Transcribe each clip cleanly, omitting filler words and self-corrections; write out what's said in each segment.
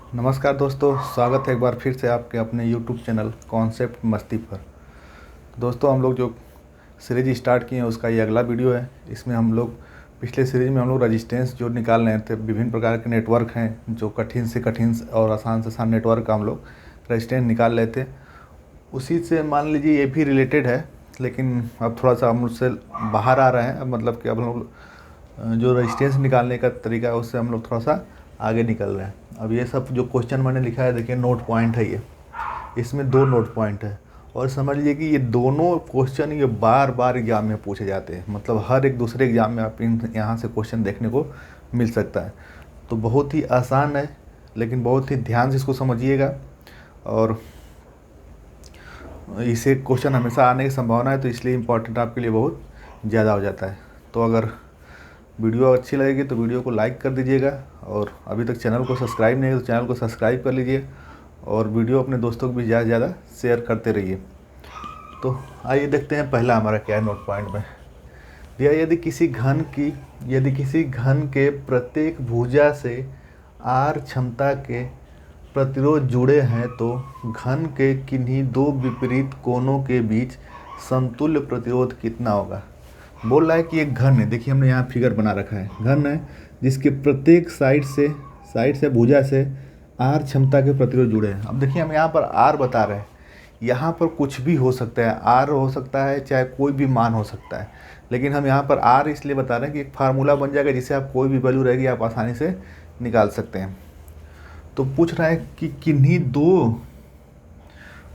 नमस्कार दोस्तों, स्वागत है एक बार फिर से आपके अपने YouTube चैनल कॉन्सेप्ट मस्ती पर। दोस्तों, हम लोग जो सीरीज स्टार्ट किए हैं उसका ये अगला वीडियो है। इसमें हम लोग पिछले सीरीज में हम लोग रजिस्टेंस जो निकाल रहे थे, विभिन्न प्रकार के नेटवर्क हैं जो कठिन से कठिन और आसान से आसान नेटवर्क का हम लोग रजिस्टेंस निकाल रहे थे। उसी से मान लीजिए ये भी रिलेटेड है, लेकिन अब थोड़ा सा हम उससे बाहर आ रहे हैं। अब मतलब कि अब हम लोग जो रजिस्टेंस निकालने का तरीका है उससे हम लोग थोड़ा सा आगे निकल रहे हैं। अब ये सब जो क्वेश्चन मैंने लिखा है, देखिए नोट पॉइंट है ये, इसमें 2 नोट पॉइंट है। और समझ लीजिए कि ये दोनों क्वेश्चन ये बार बार एग्जाम में पूछे जाते हैं, मतलब हर एक दूसरे एग्जाम में आप यहाँ से क्वेश्चन देखने को मिल सकता है। तो बहुत ही आसान है, लेकिन बहुत ही ध्यान से इसको समझिएगा। और इसे क्वेश्चन हमेशा आने की संभावना है, तो इसलिए इम्पोर्टेंट आपके लिए बहुत ज़्यादा हो जाता है। तो अगर वीडियो अच्छी लगेगी तो वीडियो को लाइक कर दीजिएगा, और अभी तक चैनल को सब्सक्राइब नहीं है तो चैनल को सब्सक्राइब कर लीजिए, और वीडियो अपने दोस्तों को भी ज़्यादा से ज़्यादा शेयर करते रहिए। तो आइए देखते हैं पहला हमारा क्या है नोट पॉइंट में। भैया, यदि किसी घन के प्रत्येक भुजा से आर क्षमता के प्रतिरोध जुड़े हैं तो घन के किन्हीं 2 विपरीत कोणों के बीच समतुल्य प्रतिरोध कितना होगा। बोल रहा है कि एक घन है, देखिए हमने यहाँ फिगर बना रखा है, घन है जिसके प्रत्येक साइड से भुजा से आर क्षमता के प्रतिरोध जुड़े हैं। अब देखिए हम यहाँ पर आर बता रहे हैं, यहाँ पर कुछ भी हो सकता है, आर हो सकता है, चाहे कोई भी मान हो सकता है, लेकिन हम यहाँ पर आर इसलिए बता रहे हैं कि एक फार्मूला बन जाएगा जिससे आप कोई भी वैल्यू रहेगी आप आसानी से निकाल सकते हैं। तो पूछ रहा है कि किन्हीं 2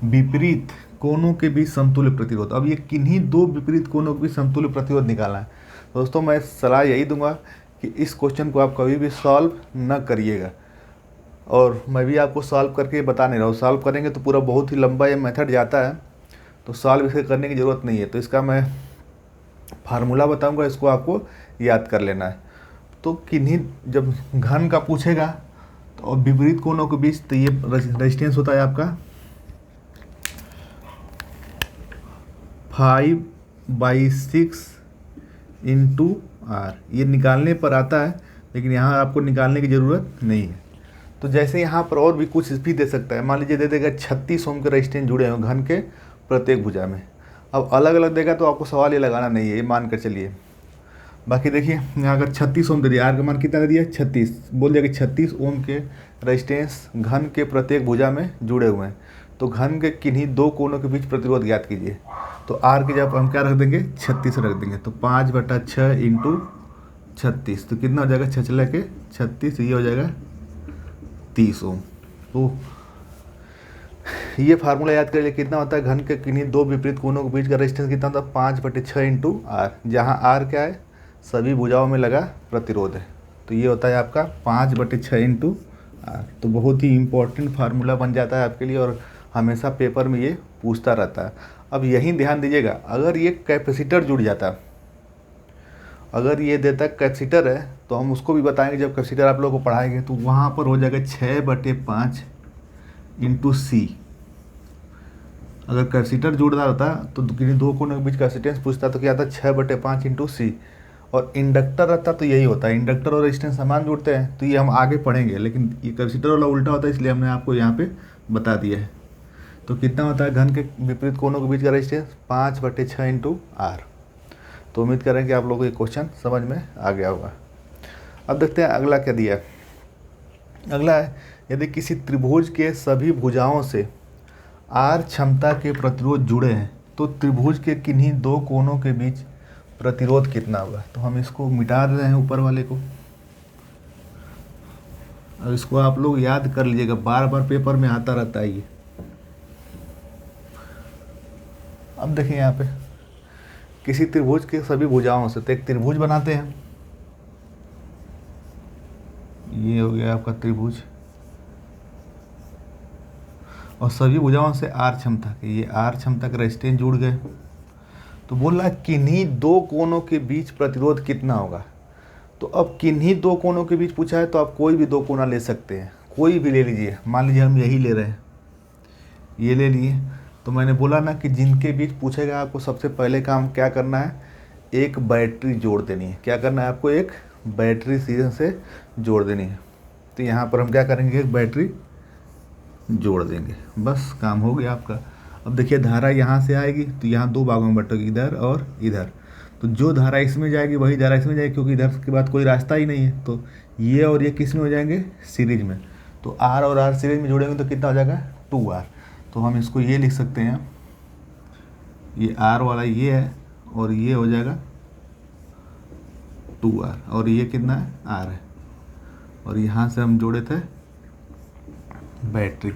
विपरीत कोणों के बीच समतुल्य प्रतिरोध। अब ये किन्हीं 2 विपरीत कोणों के बीच समतुल्य प्रतिरोध निकालना है। दोस्तों, मैं सलाह यही दूंगा कि इस क्वेश्चन को आप कभी भी सॉल्व न करिएगा, और मैं भी आपको सॉल्व करके बता नहीं रहा हूँ। सॉल्व करेंगे तो पूरा बहुत ही लंबा ये मेथड जाता है, तो सॉल्व इसे करने की ज़रूरत नहीं है। तो इसका मैं फार्मूला बताऊँगा, इसको आपको याद कर लेना है। तो किन्हीं, जब घन का पूछेगा तो विपरीत कोणों के बीच, तो ये रेजिस्टेंस होता है आपका 5/6 इंटू आर। ये निकालने पर आता है, लेकिन यहाँ आपको निकालने की ज़रूरत नहीं है। तो जैसे यहाँ पर और भी कुछ भी दे सकता है, मान लीजिए दे देगा 36 ओम के रेजिस्टेंस जुड़े हैं घन के प्रत्येक भुजा में। अब अलग अलग देगा तो आपको सवाल ये लगाना नहीं है, ये मान कर चलिए। बाकी देखिए यहाँ अगर 36 ओम दे दिया, आर का मान कितना दे दिया 36, बोल दिया कि 36 ओम के रेजिस्टेंस घन के प्रत्येक भुजा में जुड़े हुए हैं, तो घन के किन्हीं 2 कोणों के बीच प्रतिरोध ज्ञात कीजिए। तो आर की जगह हम क्या रख देंगे, 36 रख देंगे। तो 5/6 इंटू 36, तो कितना हो जाएगा, 6 के 36, ये हो जाएगा 30 ओम। तो ये फार्मूला याद कर लिए, कितना होता है घन के किन्हीं 2 विपरीत कोणों के बीच का रेजिस्टेंस कितना होता है, 5/6 इंटू आर, जहाँ आर क्या है, सभी भुजाओं में लगा प्रतिरोध है। तो ये होता है आपका 5/6 इंटू आर। तो बहुत ही इम्पोर्टेंट फार्मूला बन जाता है आपके लिए, और हमेशा पेपर में ये पूछता रहता है। अब यही ध्यान दीजिएगा, अगर ये कैपेसिटर जुड़ जाता, अगर ये देता कैपेसिटर है, तो हम उसको भी बताएंगे जब कैपेसिटर आप लोगों को पढ़ाएंगे, तो वहाँ पर हो जाएगा 6/5 इंटू सी। अगर कैपेसिटर जुड़ रहा होता तो किन्हीं 2 कोणों के बीच कैपेसिटेंस पूछता तो क्या आता, 6/5 इंटू सी। और इंडक्टर रहता तो यही होता है, इंडक्टर और रेजिस्टेंस समान जुड़ते हैं, तो ये हम आगे पढ़ेंगे, लेकिन ये कैपेसिटर वाला उल्टा होता है, इसलिए हमने आपको यहाँ पे बता दिया है। तो कितना होता है घन के विपरीत कोणों के बीच का रेजिस्टेंस, 5/6 इंटू आर। तो उम्मीद करें कि आप लोगों को ये क्वेश्चन समझ में आ गया होगा। अब देखते हैं अगला क्या दिया है। अगला है, यदि किसी त्रिभुज के सभी भुजाओं से आर क्षमता के प्रतिरोध जुड़े हैं तो त्रिभुज के किन्हीं 2 कोणों के बीच प्रतिरोध कितना होगा। तो हम इसको मिटा रहे हैं ऊपर वाले को। अब इसको आप लोग याद कर लीजिएगा, बार बार पेपर में आता रहता है ये। अब देखिए यहाँ पे किसी त्रिभुज के सभी भुजाओं से, तो एक त्रिभुज बनाते हैं, ये हो गया आपका त्रिभुज, और सभी भुजाओं से आर क्षमता के, ये आर क्षमता के रेजिस्टेंस जुड़ गए। तो बोल रहा है किन्हीं 2 कोणों के बीच प्रतिरोध कितना होगा। तो अब किन्हीं 2 कोणों के बीच पूछा है, तो आप कोई भी 2 कोना ले सकते हैं, कोई भी ले लीजिए। मान लीजिए हम यही ले रहे हैं, ये ले लिए। तो मैंने बोला ना कि जिनके बीच पूछेगा आपको सबसे पहले काम क्या करना है, एक बैटरी जोड़ देनी है। क्या करना है आपको, एक बैटरी सीधे से जोड़ देनी है। तो यहाँ पर हम क्या करेंगे, एक बैटरी जोड़ देंगे, बस काम हो गया आपका। अब देखिए धारा यहाँ से आएगी तो यहाँ दो भागों में बटेगी, इधर और इधर। तो जो धारा इसमें जाएगी वही धारा इसमें जाएगी, क्योंकि इधर के बाद कोई रास्ता ही नहीं है। तो ये और ये किस में हो जाएंगे, सीरीज में। तो R और R सीरीज में जोड़ेंगे तो कितना हो जाएगा, 2R। तो हम इसको ये लिख सकते हैं, ये R वाला ये है और ये हो जाएगा 2R, और ये कितना है, R है। और यहाँ से हम जोड़े थे बैटरी।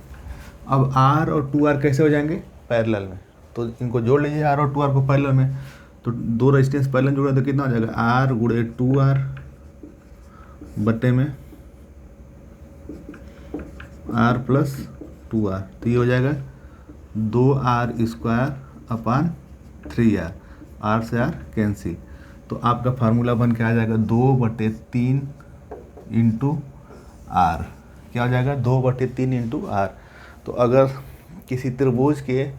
अब R और 2R कैसे हो जाएंगे, पैरेलल में। तो इनको जोड़ लीजिए, R और 2R को पैरेलल में। तो दो रेजिस्टेंस पैरेलल जोड़े तो कितना हो जाएगा, R गुणे 2R बटे में R प्लस 2R। तो ये हो जाएगा 2R square upon 3R, R से R कैंसिल। तो आपका फार्मूला बन के आ जाएगा 2/3 इंटू R। क्या हो जाएगा, 2/3 इंटू R। तो अगर किसी त्रिभुज के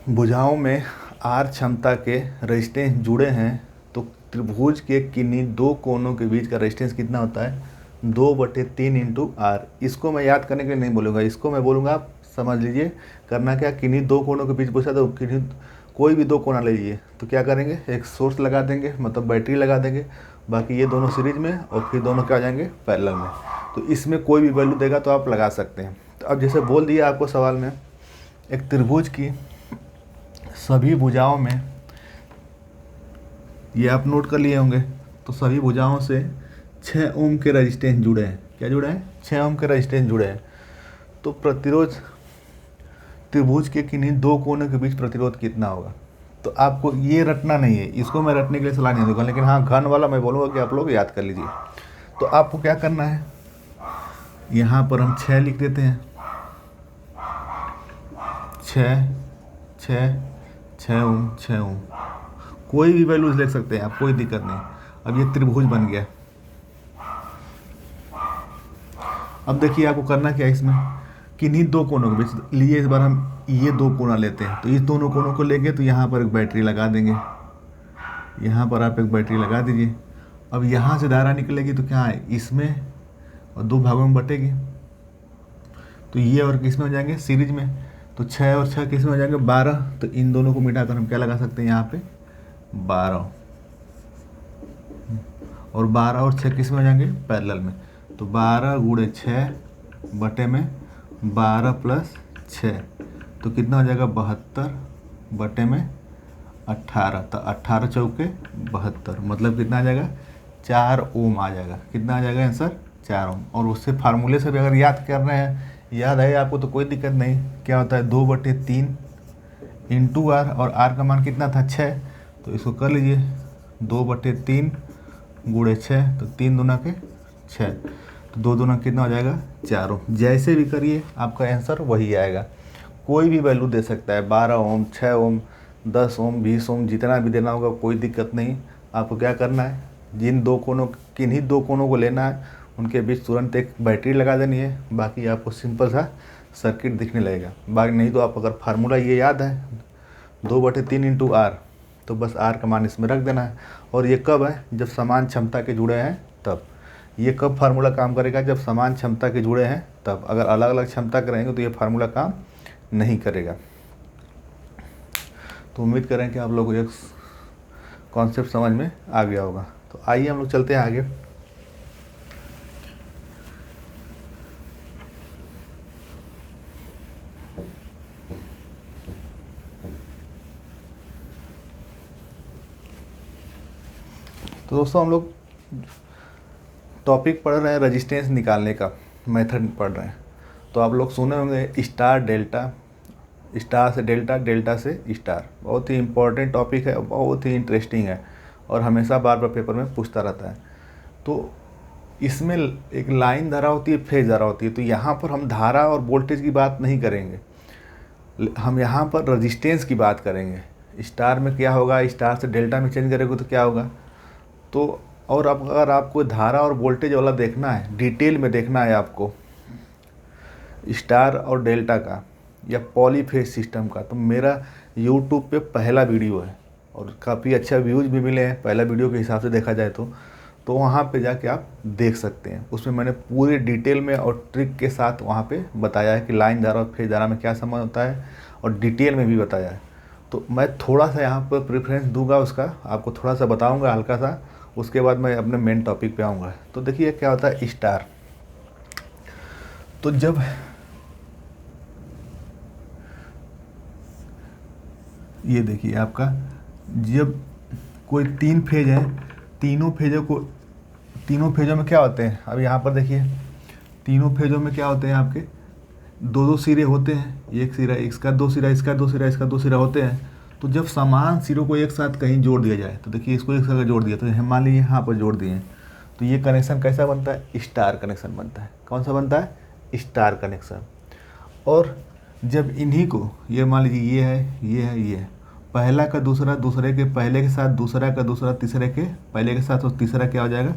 भुजाओं में R क्षमता के रेजिस्टेंस जुड़े हैं तो त्रिभुज के किन्हीं दो कोनों के बीच का रेजिस्टेंस कितना होता है, 2/3 इंटू R। इसको मैं याद करने के लिए नहीं बोलूँगा, इसको मैं बोलूँगा आप समझ लीजिए। करना क्या, किन्हीं दो कोनों के बीच पूछा तो किन्हीं कोई भी दो कोना ले लीजिए। तो क्या करेंगे, एक सोर्स लगा देंगे, मतलब बैटरी लगा देंगे, बाकी ये दोनों सीरीज में और फिर दोनों क्या हो जाएंगे, पैरेलल में। तो इसमें कोई भी वैल्यू देगा तो आप लगा सकते हैं। तो अब जैसे बोल दिया आपको सवाल में, एक त्रिभुज की सभी भुजाओं में, ये आप नोट कर लिए होंगे, तो सभी भुजाओं से 6 ओम के रेजिस्टेंस जुड़े हैं। क्या जुड़े हैं, 6 ओम के रेजिस्टेंस जुड़े हैं। तो प्रतिरोध त्रिभुज के किन्हीं दो कोनों के बीच प्रतिरोध कितना होगा। तो आपको ये रटना नहीं है, इसको मैं रटने के लिए सलाह नहीं दूंगा, लेकिन हाँ घन वाला मैं बोलूँगा कि आप लोग याद कर लीजिए। तो आपको क्या करना है, यहाँ पर हम 6 लिख देते हैं, 6 ओम 6 ओम, कोई भी वैल्यूज लिख सकते हैं आप, कोई दिक्कत नहीं। अब ये त्रिभुज बन गया। अब देखिए आपको करना क्या है, इसमें किन्हीं दो कोनों के बीच लिए, इस बार हम ये दो कोना लेते हैं। तो इस दोनों कोनों को लेंगे तो यहाँ पर एक बैटरी लगा देंगे, यहाँ पर आप एक बैटरी लगा दीजिए। अब यहाँ से धारा निकलेगी तो क्या है, इसमें और दो भागों में बटेगी। तो ये और किस में हो जाएंगे, सीरीज में। तो 6 और 6 किस में हो जाएंगे, 12। तो इन दोनों को मिटाकर हम क्या लगा सकते हैं, यहाँ पे 12, और 12 और 6 किस में हो जाएंगे, पैरेलल में। तो 12 गुणे 6 बटे में 12 प्लस 6, तो कितना हो जाएगा, 72 बटे में 18। तो 18 चौके 72, मतलब कितना आ जाएगा, 4 ओम आ जाएगा। कितना आ जाएगा आंसर, 4 ओम। और उससे फार्मूले से भी अगर याद कर रहे हैं, याद है आपको तो कोई दिक्कत नहीं। क्या होता है, 2/3 इंटू R, और R का मान कितना था, 6। तो इसको कर लीजिए, 2/3 गुणे 6, तो 3 दूना के 6, तो 2 दूना कितना हो जाएगा, 4 ओम। जैसे भी करिए आपका आंसर वही आएगा। कोई भी वैल्यू दे सकता है, 12 ओम, 6 ओम, 10 ओम, 20 ओम, जितना भी देना होगा कोई दिक्कत नहीं। आपको क्या करना है, जिन दो कोनों, किन्हीं दो कोनों को लेना है, उनके बीच तुरंत एक बैटरी लगा देनी है। बाकी आपको सिंपल सा सर्किट दिखने लगेगा। बाकी नहीं तो आप अगर फार्मूला ये याद है, 2/3 इंटू R, तो बस R का मान इसमें रख देना है। और ये कब है, जब समान क्षमता के जुड़े हैं तब। ये कब फार्मूला काम करेगा, जब समान क्षमता के जुड़े हैं तब। अगर अलग अलग क्षमता के रहेंगे तो ये फार्मूला काम नहीं करेगा। तो उम्मीद करें कि आप लोगों को एक कॉन्सेप्ट समझ में आ गया होगा। तो आइए हम लोग चलते हैं आगे। तो दोस्तों हम लोग टॉपिक पढ़ रहे हैं रेजिस्टेंस निकालने का, मेथड पढ़ रहे हैं। तो आप लोग सुने होंगे स्टार डेल्टा, स्टार से डेल्टा, डेल्टा से स्टार। बहुत ही इम्पोर्टेंट टॉपिक है, बहुत ही इंटरेस्टिंग है और हमेशा बार बार पेपर में पूछता रहता है। तो इसमें एक लाइन धारा होती है, फेज धारा होती है। तो यहाँ पर हम धारा और वोल्टेज की बात नहीं करेंगे, हम यहाँ पर रेजिस्टेंस की बात करेंगे। स्टार में क्या होगा, स्टार से डेल्टा में चेंज करेंगे तो क्या होगा। तो और अब अगर आपको धारा और वोल्टेज वाला देखना है, डिटेल में देखना है आपको स्टार और डेल्टा का या पॉलीफेज सिस्टम का, तो मेरा यूट्यूब पे पहला वीडियो है और काफ़ी अच्छा व्यूज़ भी मिले हैं पहला वीडियो के हिसाब से देखा जाए तो तो वहाँ पे जाके आप देख सकते हैं। उसमें मैंने पूरे डिटेल में और ट्रिक के साथ वहाँ पे बताया है कि लाइन धारा और फेज धारा में क्या संबंध होता है, और डिटेल में भी बताया है। तो मैं थोड़ा सा यहाँ पर प्रेफरेंस दूंगा उसका, आपको थोड़ा सा बताऊँगा हल्का सा, उसके बाद मैं अपने मेन टॉपिक पे आऊँगा। तो देखिए क्या होता है स्टार। तो जब ये देखिए आपका, जब कोई 3 फेज है, तीनों फेजों में क्या होते हैं, अब यहाँ पर देखिए तीनों फेजों में क्या होते हैं, आपके दो दो सिरे होते हैं, एक सिरा, इसका दो सिरा, इसका दो सिरा, इसका दो सिरा होते हैं। तो जब समान सिरों को एक साथ कहीं जोड़ दिया जाए, तो देखिए इसको एक साथ जोड़ दिया, तो मान लीजिए यहाँ पर जोड़ दिए, तो ये कनेक्शन कैसा बनता है, स्टार कनेक्शन बनता है। कौन सा बनता है, स्टार कनेक्शन। और जब इन्हीं को, ये मान लीजिए ये है, ये है, ये है, पहला का दूसरा, दूसरे के पहले के साथ, दूसरा का दूसरा तीसरे के पहले के साथ, और तीसरा क्या हो जाएगा,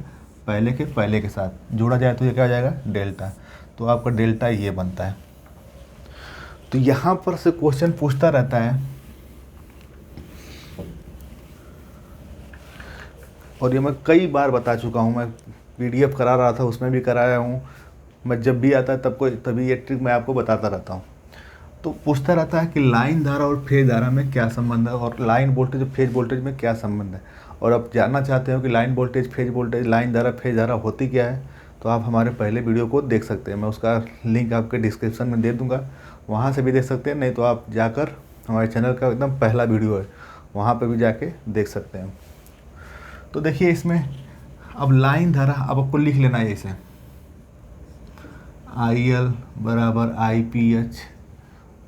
पहले के पहले के साथ जोड़ा जाए तो ये क्या हो जाएगा, डेल्टा। तो आपका डेल्टा ये बनता है। तो यहाँ पर से क्वेश्चन पूछता रहता है, और ये मैं कई बार बता चुका हूँ, मैं पीडीएफ करा रहा था उसमें भी कराया हूँ, मैं जब भी आता है तभी ये ट्रिक मैं आपको बताता रहता हूँ। तो पूछता रहता है कि लाइन धारा और फेज धारा में क्या संबंध है, और लाइन वोल्टेज और फेज वोल्टेज में क्या संबंध है। और आप जानना चाहते हो कि line voltage, phase voltage, line धारा, फेज धारा होती क्या है, तो आप हमारे पहले वीडियो को देख सकते हैं। मैं उसका लिंक आपके डिस्क्रिप्शन में दे दूँगा, वहाँ से भी देख सकते हैं, नहीं तो आप जाकर हमारे चैनल का एकदम पहला वीडियो है, वहाँ पर भी जाके देख सकते हैं। तो देखिए इसमें अब लाइन धारा, अब आपको लिख लेना है इसे, IL बराबर IPH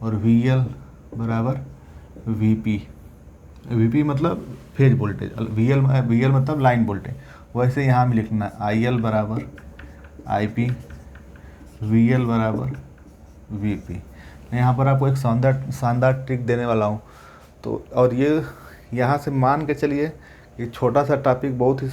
और VL बराबर VP। VP मतलब फेज वोल्टेज, VL मतलब लाइन वोल्टेज। वैसे यहाँ में लिखना IL बराबर IP, VL बराबर VP। यहाँ पर आपको एक शानदार ट्रिक देने वाला हूँ। तो और ये यहाँ से मान के चलिए, ये छोटा सा टॉपिक बहुत ही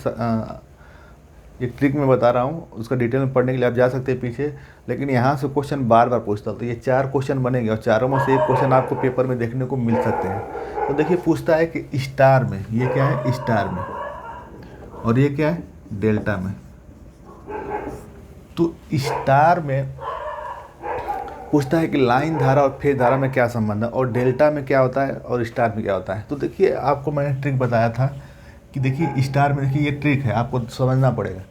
एक ट्रिक में बता रहा हूँ, उसका डिटेल में पढ़ने के लिए आप जा सकते हैं पीछे, लेकिन यहाँ से क्वेश्चन बार बार पूछता है। तो ये 4 क्वेश्चन बनेंगे, और चारों में से एक क्वेश्चन आपको पेपर में देखने को मिल सकते हैं। तो देखिए पूछता है कि स्टार में, ये क्या है, स्टार में, और ये क्या है, डेल्टा में। तो स्टार में पूछता है कि लाइन धारा और फेज धारा में क्या संबंध है, और डेल्टा में क्या होता है, और स्टार में क्या होता है। तो देखिए आपको मैंने ट्रिक बताया था कि देखिए स्टार में, देखिए ये ट्रिक है, आपको समझना पड़ेगा।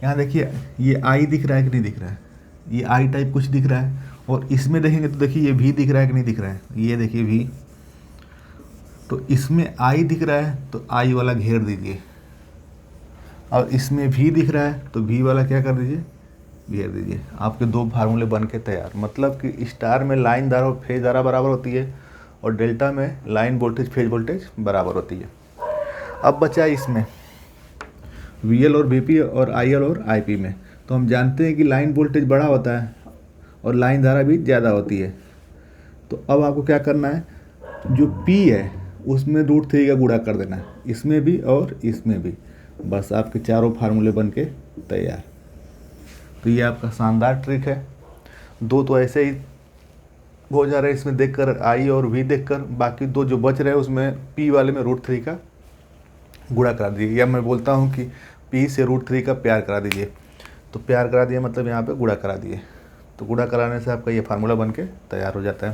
यहाँ देखिए ये आई दिख रहा है कि नहीं दिख रहा है, ये आई टाइप कुछ दिख रहा है, और इसमें देखेंगे तो देखिए ये भी दिख रहा है कि नहीं दिख रहा है, ये देखिए भी। तो इसमें आई दिख रहा है तो आई वाला घेर दीजिए, और इसमें भी दिख रहा है तो भी वाला क्या कर दीजिए, घेर दीजिए। आपके 2 फार्मूले बन के तैयार। मतलब कि स्टार में लाइन धारा और फेज धारा बराबर होती है, और डेल्टा में लाइन वोल्टेज फेज वोल्टेज बराबर होती है। अब बचा इसमें VL और VP और IL और IP में। तो हम जानते हैं कि लाइन वोल्टेज बड़ा होता है और लाइन धारा भी ज़्यादा होती है। तो अब आपको क्या करना है, जो P है उसमें √3 का गुणा कर देना है, इसमें भी और इसमें भी। बस आपके चारों फार्मूले बन के तैयार। तो ये आपका शानदार ट्रिक है। 2 तो ऐसे ही हो जा रहे हैं इसमें देखकर, I और V देखकर। बाकी 2 जो बच रहे हैं उसमें P वाले में √3 का गुणा करा दीजिए, या मैं बोलता हूँ कि P से √3 का प्यार करा दीजिए। तो प्यार करा दिए मतलब यहाँ पे गुणा करा दिए। तो गुणा कराने से आपका ये फार्मूला बन के तैयार हो जाता है।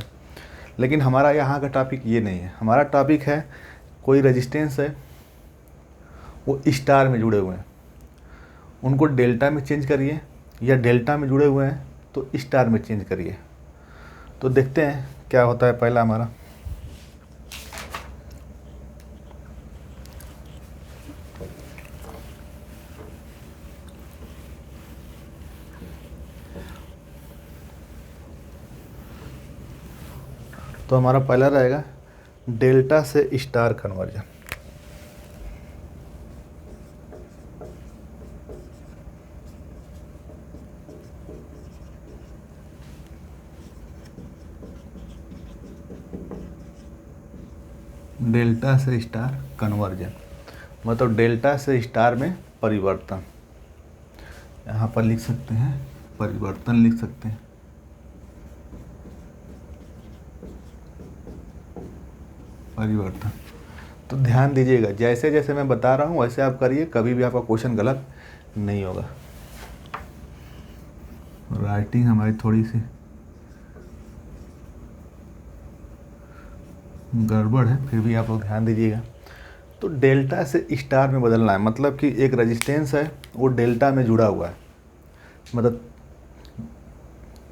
लेकिन हमारा यहाँ का टॉपिक ये नहीं है। हमारा टॉपिक है कोई रेजिस्टेंस है, वो स्टार में जुड़े हुए हैं, उनको डेल्टा में चेंज करिए, या डेल्टा में जुड़े हुए हैं तो स्टार में चेंज करिए। तो देखते हैं क्या होता है। पहला हमारा तो हमारा पहला रहेगा डेल्टा से स्टार कन्वर्जन। डेल्टा से स्टार कन्वर्जन मतलब डेल्टा से स्टार में परिवर्तन। यहाँ पर लिख सकते हैं परिवर्तन, लिख सकते हैं। परिवर्तन। तो ध्यान दीजिएगा, जैसे जैसे मैं बता रहा हूँ वैसे आप करिए, कभी भी आपका क्वेश्चन गलत नहीं होगा। राइटिंग हमारी थोड़ी सी गड़बड़ है, फिर भी आप लोग ध्यान दीजिएगा। तो डेल्टा से स्टार में बदलना है, मतलब कि एक रेजिस्टेंस है वो डेल्टा में जुड़ा हुआ है, मतलब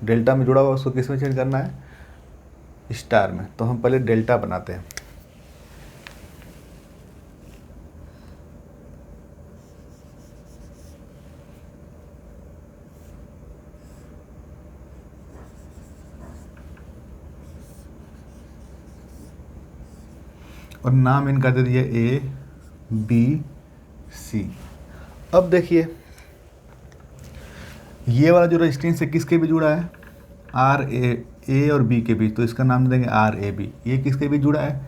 डेल्टा में जुड़ा हुआ उसको किस में चेंज करना है, स्टार में। तो हम पहले डेल्टा बनाते हैं। और नाम इनका दे दिया ए बी सी। अब देखिए ये वाला जो रेजिस्टेंस है किसके भी जुड़ा है, आर ए और बी के बीच, तो इसका नाम देंगे आर ए बी। ये किसके बीच जुड़ा है,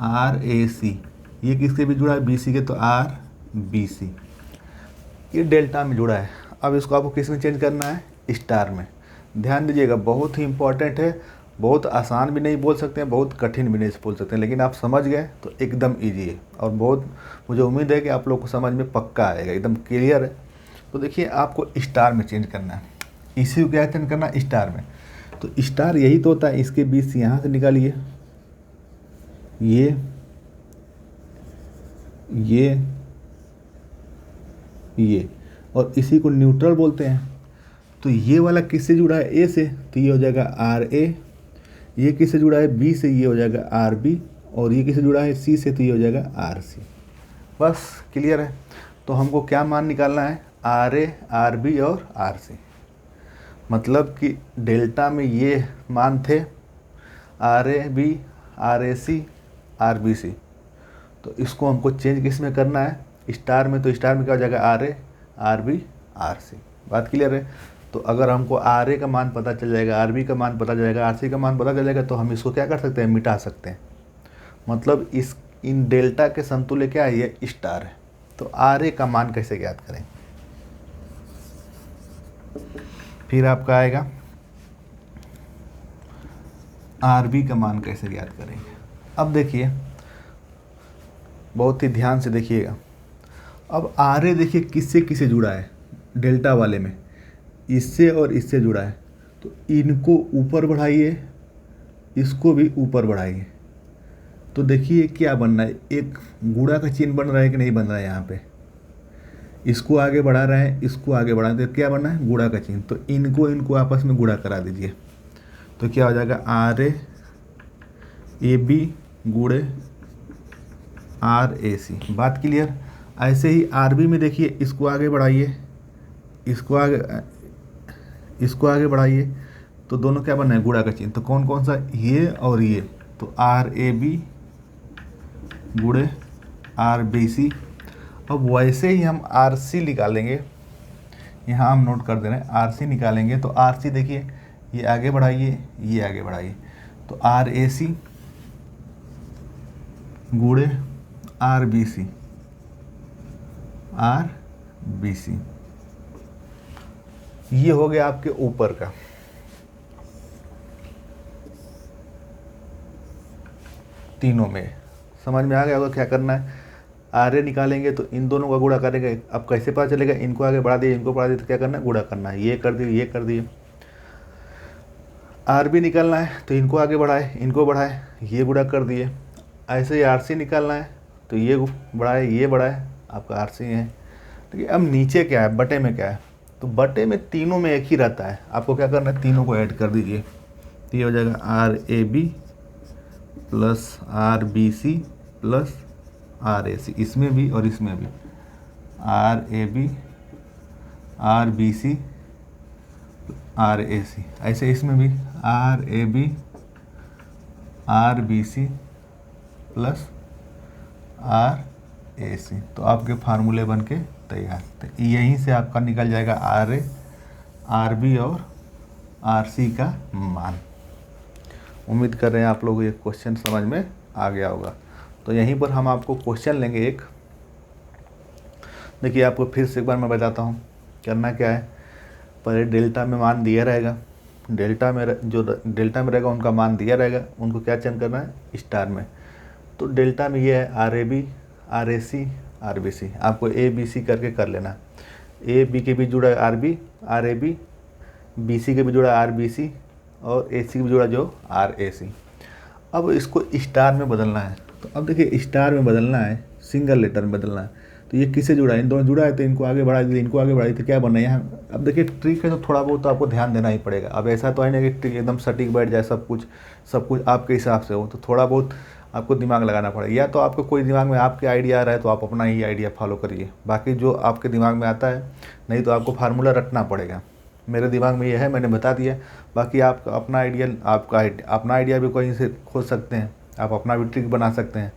आर ए सी। ये किसके बीच जुड़ा है, बी सी के, तो आर बी सी। ये डेल्टा में जुड़ा है। अब इसको आपको किस में चेंज करना है, स्टार में। ध्यान दीजिएगा, बहुत ही इंपॉर्टेंट है, बहुत आसान भी नहीं बोल सकते हैं, बहुत कठिन भी नहीं बोल सकते हैं, लेकिन आप समझ गए तो एकदम ईजी है। और बहुत मुझे उम्मीद है कि आप लोग को समझ में पक्का आएगा, एकदम क्लियर है। तो देखिए आपको स्टार में चेंज करना है, इसी को क्या चेंज करना है, स्टार में। तो स्टार यही तो होता है, इसके बीच से यहाँ से निकालिए ये और इसी को न्यूट्रल बोलते हैं। तो ये वाला किससे जुड़ा है, ए से, तो ये हो जाएगा आर ए। ये किससे जुड़ा है, बी से, ये हो जाएगा आर बी। और ये किससे जुड़ा है, सी से, तो ये हो जाएगा आर सी। बस क्लियर है। तो हमको क्या मान निकालना है, आर ए, आर बी और आर सी। मतलब कि डेल्टा में ये मान थे R A B, R A C, R B C. तो इसको हमको चेंज किस में करना है, स्टार में। तो स्टार में क्या हो जाएगा, R A, R B, R C. बात क्लियर है। तो अगर हमको आर ए का मान पता चल जाएगा, आर बी का मान पता चल जाएगा, आर सी का मान पता चल जाएगा, तो हम इसको क्या कर सकते हैं, मिटा सकते हैं। मतलब इन डेल्टा के समतुल्य क्या है, ये स्टार है। तो आर ए का मान कैसे ज्ञात करें, फिर आपका आएगा आर बी का मान कैसे ज्ञात करेंगे। अब देखिए बहुत ही ध्यान से देखिएगा। अब आर ए देखिए किससे किससे जुड़ा है, डेल्टा वाले में इससे और इससे जुड़ा है। तो इनको ऊपर बढ़ाइए, इसको भी ऊपर बढ़ाइए। तो देखिए क्या बनना है, एक गुणा का चिन्ह बन रहा है कि नहीं बन रहा है। यहाँ पे इसको आगे बढ़ा रहे हैं, इसको आगे बढ़ा रहे हैं, तो क्या बनना है, गुणा का चिन्ह। तो इनको आपस में गुणा करा दीजिए। तो क्या हो जाएगा, आर ए बी गुणे आर ए सी। बात क्लियर। ऐसे ही आर बी में देखिए, इसको आगे बढ़ाइए, इसको आगे बढ़ाइए, तो दोनों क्या बनना है, गुणा का चिन्ह। तो कौन कौन सा, ये और ये। तो आर ए बी गुणे आर बी सी। अब वैसे ही हम आर सी निकालेंगे, यहाँ हम नोट कर दे रहे हैं, आर सी निकालेंगे। तो आर सी देखिए, ये आगे बढ़ाइए, ये आगे बढ़ाइए। तो आर ए सी गुणे R B C, R B C. ये हो गया आपके ऊपर का। तीनों में समझ में आ गया होगा क्या करना है। आर ए निकालेंगे तो इन दोनों का गुणा करेंगे। अब कैसे पता चलेगा, इनको आगे बढ़ा दिए, इनको बढ़ा दिए, तो क्या करना है, गुणा करना है। ये कर दिए, ये कर दिए। आर बी निकालना है तो इनको आगे बढ़ाए, इनको बढ़ाए, ये गुणा कर दिए। ऐसे ही आर सी निकालना है तो ये बढ़ाए, ये बढ़ाए, आपका आर सी है। ठीक है। अब नीचे क्या है, बटे में क्या है, तो बटे में तीनों में एक ही रहता है। आपको क्या करना है, तीनों को ऐड कर दीजिए। तो ये हो जाएगा R A B plus R B C plus R A C. इसमें भी और इसमें भी R A B, R B C, R A C. ऐसे इसमें भी R A B, R B C plus R A C. तो आपके फार्मूले बन के तैयार। तो यहीं से आपका निकल जाएगा आर ए, आर बी और आर सी का मान। उम्मीद कर रहे हैं आप लोग ये क्वेश्चन समझ में आ गया होगा। तो यहीं पर हम आपको क्वेश्चन लेंगे एक। देखिए आपको फिर से एक बार मैं बताता हूँ करना क्या है। पहले डेल्टा में मान दिया रहेगा, डेल्टा में जो डेल्टा में रहेगा उनका मान दिया रहेगा, उनको क्या चेंज करना है, स्टार में। तो डेल्टा में ये है R A B, R A C, R B C. आपको ए बी सी करके कर लेना। ए बी के बीच जुड़ा है R B, R A B, B C के बीच जुड़ा है आर बी सी, और ए सी के बीच जुड़ा जो आर ए सी। अब इसको स्टार में बदलना है, तो अब देखिए स्टार में बदलना है, सिंगल लेटर में बदलना है। तो ये किससे जुड़ा है, इन दोनों जुड़ा है, तो इनको आगे बढ़ा दीजिए, इनको आगे बढ़ा दीजिए, तो क्या बनना है यहाँ। अब देखिए ट्रिक है तो थोड़ा बहुत तो आपको ध्यान देना ही पड़ेगा। अब ऐसा तो है ना कि ट्रिक एकदम सटीक बैठ जाए, सब कुछ आपके हिसाब से हो, तो थोड़ा बहुत आपको दिमाग लगाना पड़ेगा। या तो आपको कोई दिमाग में आपके आइडिया आ रहा है तो आप अपना ही आइडिया फॉलो करिए, बाकी जो आपके दिमाग में आता है, नहीं तो आपको फार्मूला रटना पड़ेगा। मेरे दिमाग में ये है, मैंने बता दिया, बाकी आप अपना आइडिया, अपना आइडिया भी कहीं से खोज सकते हैं, आप अपना भी ट्रिक बना सकते हैं।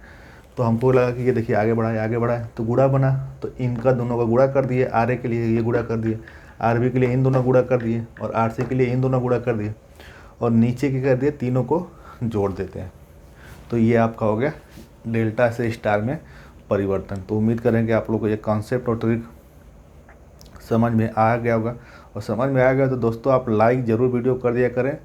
तो हमको लगा कि ये देखिए आगे बढ़ा है, तो गुणा बना, तो इनका दोनों का गुणा कर दिए, आर ए के लिए ये गुणा कर दिए, आर बी के लिए इन दोनों गुणा कर दिए, और आर सी के लिए इन दोनों गुणा कर दिए, और नीचे के कर दिए, तीनों को जोड़ देते हैं। तो ये आपका हो गया डेल्टा से स्टार में परिवर्तन। तो उम्मीद करें कि आप लोग को ये कॉन्सेप्ट और ट्रिक समझ में आ गया होगा, और समझ में आ गया तो दोस्तों आप लाइक ज़रूर वीडियो कर दिया करें,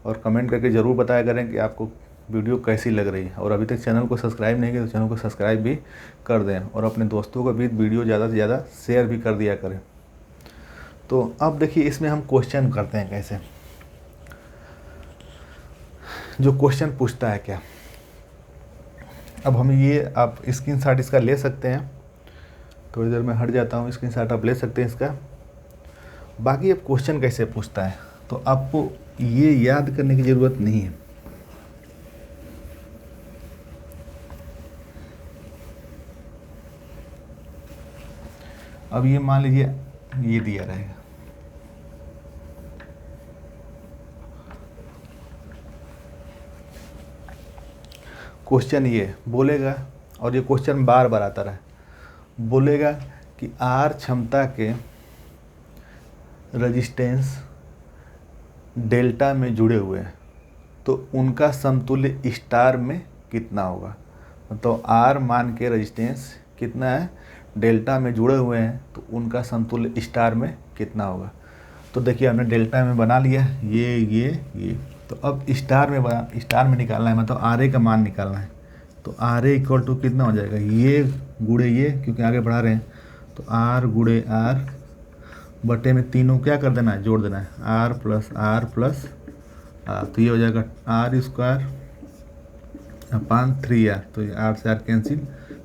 और कमेंट करके ज़रूर बताया करें कि आपको वीडियो कैसी लग रही है। और अभी तक चैनल को सब्सक्राइब नहीं किया तो चैनल को सब्सक्राइब भी कर दें, और अपने दोस्तों को भी वीडियो ज़्यादा से ज़्यादा शेयर भी कर दिया करें। तो अब देखिए इसमें हम क्वेश्चन करते हैं कैसे, जो क्वेश्चन पूछता है क्या। अब हम ये आप स्क्रीनशॉट इसका ले सकते हैं, थोड़ी देर में हट जाता हूँ, स्क्रीनशॉट आप ले सकते हैं इसका। बाकी अब क्वेश्चन कैसे पूछता है तो आपको ये याद करने की ज़रूरत नहीं है। अब ये मान लीजिए ये दिया रहेगा, क्वेश्चन ये बोलेगा, और ये क्वेश्चन बार बार आता रहा, बोलेगा कि आर क्षमता के रेजिस्टेंस डेल्टा में जुड़े हुए हैं, तो उनका समतुल्य स्टार में कितना होगा। तो आर मान के रेजिस्टेंस कितना है, डेल्टा में जुड़े हुए हैं, तो उनका समतुल्य स्टार में कितना होगा। तो देखिए हमने डेल्टा में बना लिया ये। तो अब स्टार में निकालना है, मतलब आर ए का मान निकालना है। तो आर ए इक्वल टू कितना हो जाएगा, ये गुणे ये, क्योंकि आगे बढ़ा रहे हैं, तो आर गुणे आर बटे में तीनों क्या कर देना है, जोड़ देना है, आर प्लस आर। तो ये हो जाएगा आर स्क्वायर अपान 3r, तो ये आर से आर कैंसिल,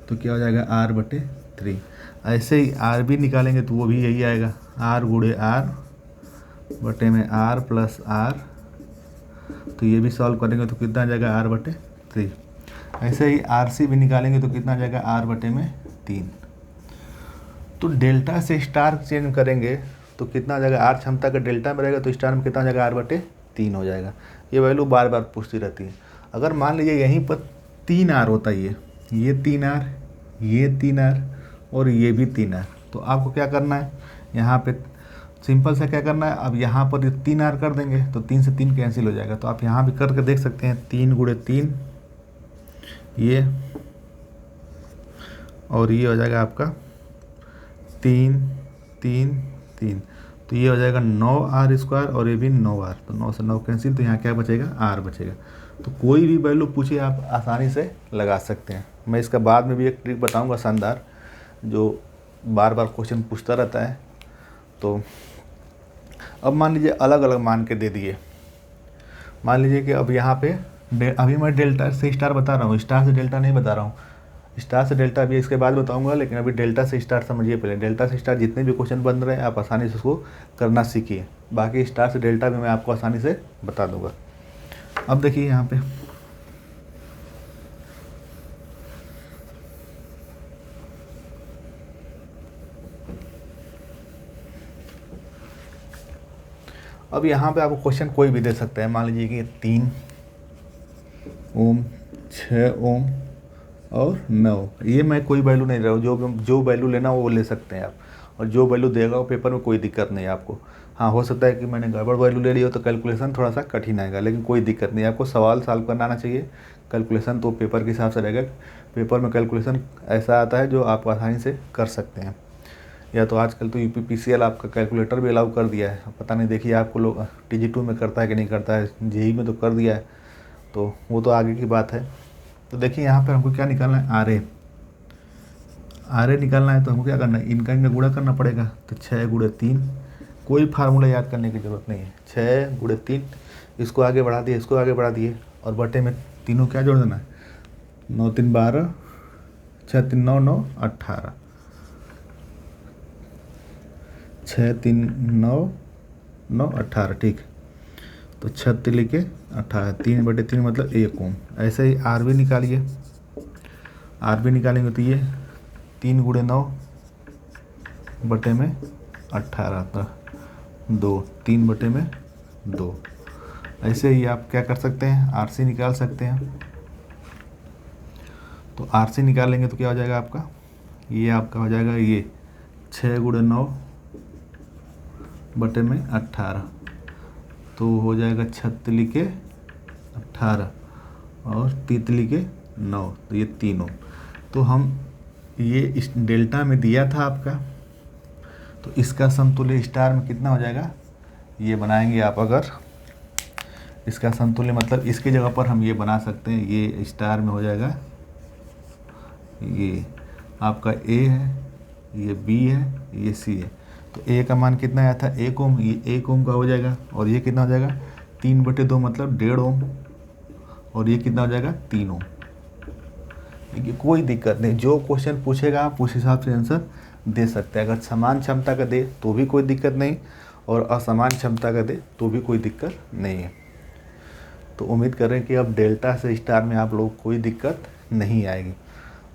तो क्या हो जाएगा आर बटे 3। ऐसे ही आर भी निकालेंगे तो वो भी यही आएगा, आर गुणे आर बटे में आर प्लस आर, तो ये भी सॉल्व करेंगे तो कितना आ जाएगा आर बटे 3। ऐसे ही आर सी भी निकालेंगे तो कितना आ जाएगा आर बटे में 3। तो डेल्टा से स्टार चेंज करेंगे तो कितना आ जाएगा, आर क्षमता का डेल्टा में रहेगा तो स्टार में कितना आ जाएगा आर बटे 3 हो जाएगा। ये वैल्यू बार बार पूछती रहती है। अगर मान लीजिए यहीं पर 3r होता है, ये 3r, ये 3r और ये भी 3r, तो आपको क्या करना है, यहाँ पे सिंपल से क्या करना है, अब यहाँ पर 3r कर देंगे तो 3 से 3 कैंसिल हो जाएगा। तो आप यहाँ भी करके देख सकते हैं, 3 गुणे 3 ये, और ये हो जाएगा आपका 3 3 3, तो ये हो जाएगा 9r स्क्वायर, और ये भी 9r, तो 9 से 9 कैंसिल, तो यहाँ क्या बचेगा r बचेगा। तो कोई भी वैल्यू पूछे आप आसानी से लगा सकते हैं। मैं इसका बाद में भी एक ट्रिक बताऊंगा शानदार, जो बार बार क्वेश्चन पूछता रहता है। तो अब मान लीजिए अलग अलग मान के दे दिए, मान लीजिए कि अब यहाँ पे अभी मैं डेल्टा से स्टार बता रहा हूँ, स्टार से डेल्टा नहीं बता रहा हूँ। स्टार से डेल्टा अभी इसके बाद बताऊंगा, लेकिन अभी डेल्टा से स्टार समझिए पहले। डेल्टा से स्टार जितने भी क्वेश्चन बन रहे हैं आप आसानी से उसको करना सीखिए, बाकी स्टार से डेल्टा भी मैं आपको आसानी से बता दूंगा। अब देखिए यहाँ पे अब यहाँ पे आपको क्वेश्चन कोई भी दे सकता है। मान लीजिए कि 3 ओम, 6 ओम और 9, ये मैं कोई वैल्यू नहीं ले रहा हूँ, जो वैल्यू लेना वो ले सकते हैं आप, और जो वैल्यू देगा वो पेपर में कोई दिक्कत नहीं है आपको। हाँ, हो सकता है कि मैंने गड़बड़ वैल्यू ले ली हो तो कैलकुलेशन थोड़ा सा कठिन आएगा, लेकिन कोई दिक्कत नहीं है, आपको सवाल सॉल्व करना आना चाहिए। कैलकुलेशन तो पेपर के हिसाब से रहेगा, पेपर में कैलकुलेशन ऐसा आता है जो आप आसानी से कर सकते हैं। या तो आजकल तो UPPCL आपका कैलकुलेटर भी अलाउ कर दिया है, पता नहीं देखिए आपको लोग TG2 में करता है कि नहीं करता है, JEE में तो कर दिया है, तो वो तो आगे की बात है। तो देखिए यहाँ पर हमको क्या निकालना है, RA निकालना है तो हमको क्या करना है, इनका गुणा करना पड़ेगा। तो 6 गुणे 3, कोई फार्मूला याद करने की ज़रूरत नहीं है। 6 गुणे 3, इसको आगे बढ़ा दिए, इसको आगे बढ़ा दिए, और बटे में तीनों क्या जोड़ देना है, 9 3 12, 6 3 9 9 18, 6 3 9 9 18, ठीक। तो 6 लिखे 18, 3/3 मतलब 1 ओम। ऐसे ही RB निकालिए, RB निकालेंगे तो ये 3 गुणे 9 बटे में 18 आता, 2, 3 बटे में 2। ऐसे ही आप क्या कर सकते हैं, RC निकाल सकते हैं। तो RC निकालेंगे तो क्या हो जाएगा आपका, ये आपका हो जाएगा ये 6 गुणे 9 बटे में 18, तो हो जाएगा 6 लिखे 18 और 3 लिखे 9, तो ये 3 ओम। तो हम ये इस डेल्टा में दिया था आपका, तो इसका समतुल्य स्टार में कितना हो जाएगा, ये बनाएंगे आप। अगर इसका समतुल्य मतलब इसकी जगह पर हम ये बना सकते हैं, ये स्टार में हो जाएगा, ये आपका A है, ये B है, ये C है। तो A का मान कितना आया था, 1 ओम, ये 1 ओम का हो जाएगा। और ये कितना हो जाएगा, 3/2 मतलब 1.5 ओम, और ये कितना हो जाएगा, 3 ओम। देखिए कोई दिक्कत नहीं, जो क्वेश्चन पूछेगा आप उस हिसाब से आंसर दे सकते हैं। अगर समान क्षमता का दे तो भी कोई दिक्कत नहीं, और असमान क्षमता का दे तो भी कोई दिक्कत नहीं है। तो उम्मीद करें कि अब डेल्टा से स्टार में आप लोग कोई दिक्कत नहीं आएगी,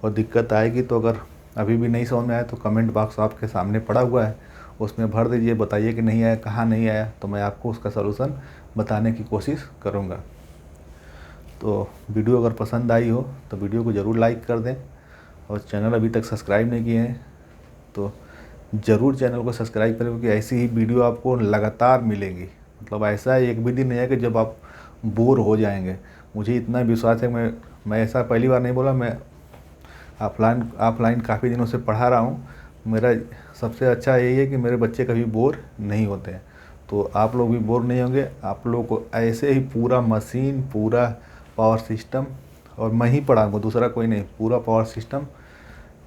और दिक्कत आएगी तो अगर अभी भी नहीं समझ में आया तो कमेंट बॉक्स आपके सामने पड़ा हुआ है, उसमें भर दीजिए, बताइए कि नहीं आया, कहाँ नहीं आया, तो मैं आपको उसका सलूशन बताने की कोशिश करूँगा। तो वीडियो अगर पसंद आई हो तो वीडियो को ज़रूर लाइक कर दें, और चैनल अभी तक सब्सक्राइब नहीं किए हैं तो ज़रूर चैनल को सब्सक्राइब करें, क्योंकि ऐसी ही वीडियो आपको लगातार मिलेंगी। मतलब ऐसा एक भी दिन नहीं है कि जब आप बोर हो जाएंगे। मुझे इतना विश्वास है, मैं ऐसा पहली बार नहीं बोला, मैं ऑफलाइन काफ़ी दिनों से पढ़ा रहा हूँ। मेरा सबसे अच्छा यही है कि मेरे बच्चे कभी बोर नहीं होते हैं, तो आप लोग भी बोर नहीं होंगे। आप लोग को ऐसे ही पूरा मशीन, पूरा पावर सिस्टम, और मैं ही पढ़ाऊँगा, दूसरा कोई नहीं, पूरा पावर सिस्टम,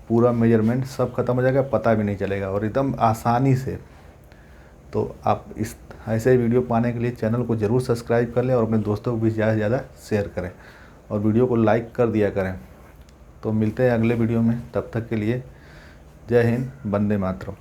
पूरा मेजरमेंट सब खत्म हो जाएगा, पता भी नहीं चलेगा, और एकदम आसानी से। तो आप इस ऐसे ही वीडियो पाने के लिए चैनल को ज़रूर सब्सक्राइब कर लें, और अपने दोस्तों को भी ज़्यादा से ज़्यादा शेयर करें, और वीडियो को लाइक कर दिया करें। तो मिलते हैं अगले वीडियो में, तब तक के लिए जय हिंद, वंदे मातरम।